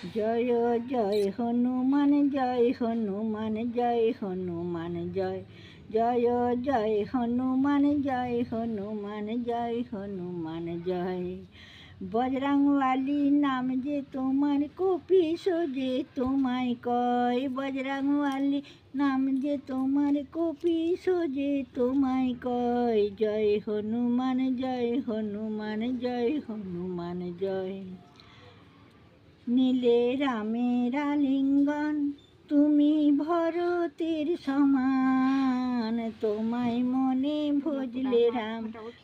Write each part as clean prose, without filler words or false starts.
জয় জয় হনুমান জয় হনুমান জয় হনুমান জয় জয় জয় হনুমান জয় হনুমান জয় হনুমান জয় বজরংওয়ালি নাম যে তোমার কপি সোজে তোমায় কয় বজরংওয়ালি নাম যে তোমার কপি সোজে তোমায় কয় জয় হনুমান জয় হনুমান জয় হনুমান জয় নীলে রামের আলিঙ্গন তুমি ভরতের সমান তোমায় মনে ভজলে রাম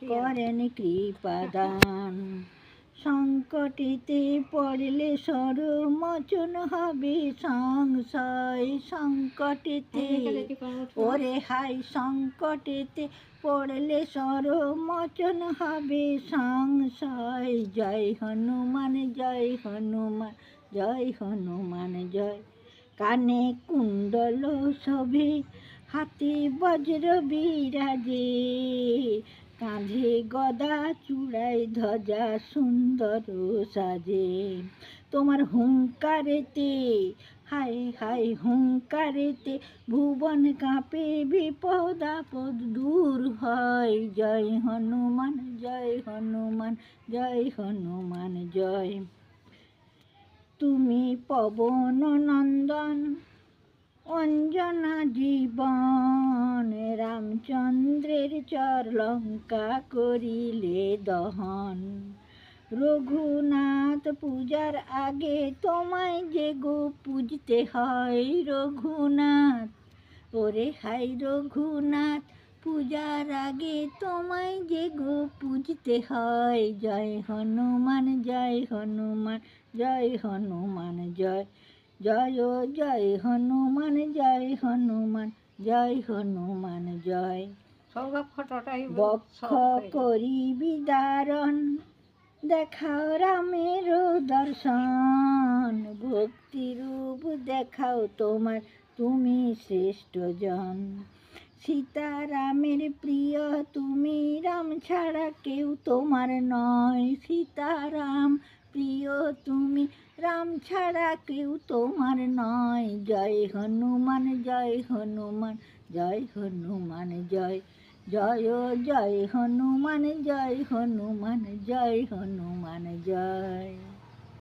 করেন কৃপাদান সংকটেতে পড়লে সরমোচন হবে সংশয় সংকটেতে ওরে হাই সংকটেতে পড়লে সরমোচন হবে সংশয় জয় হনুমান জয় হনুমান জয় হনুমান জয় কানে কুণ্ডল শোভে হাতে বজ্র বিরাজে কাঁধে গদা চূড়ায় ধ্বজা সুন্দর সাজে তোমার হুঙ্কারেতে হায় হায় হুঙ্কারেতে ভুবন কাঁপে বিপদ আপদ দূর হয় জয় হনুমান জয় হনুমান জয় হনুমান জয় তুমি পবন নন্দন অঞ্জনা জীবন রামচন্দ্রের চর লঙ্কা করিলে দহন রঘুনাথ পূজার আগে তোমায় যে গো পূজতে হয় রঘুনাথ ওরে হাই রঘুনাথ পূজার আগে তোমায় যে গো পূজতে হয় জয় হনুমান জয় হনুমান জয় হনুমান জয় জয় জয় হনুমান জয় হনুমান জয় হনুমান জয় বক্ষ করি বিদারণ দেখাও রামের দর্শন ভক্তিরূপ দেখাও তোমার তুমি শ্রেষ্ঠ জন সীতারামের প্রিয় তুমি রাম ছাড়া কেউ তোমার নয় সীতারাম প্রিয় তুমি রাম ছাড়া কেউ তোমার নয় জয় হনুমান জয় হনুমান জয় হনুমান জয় জয় জয় হনুমান জয় হনুমান জয় হনুমান জয়।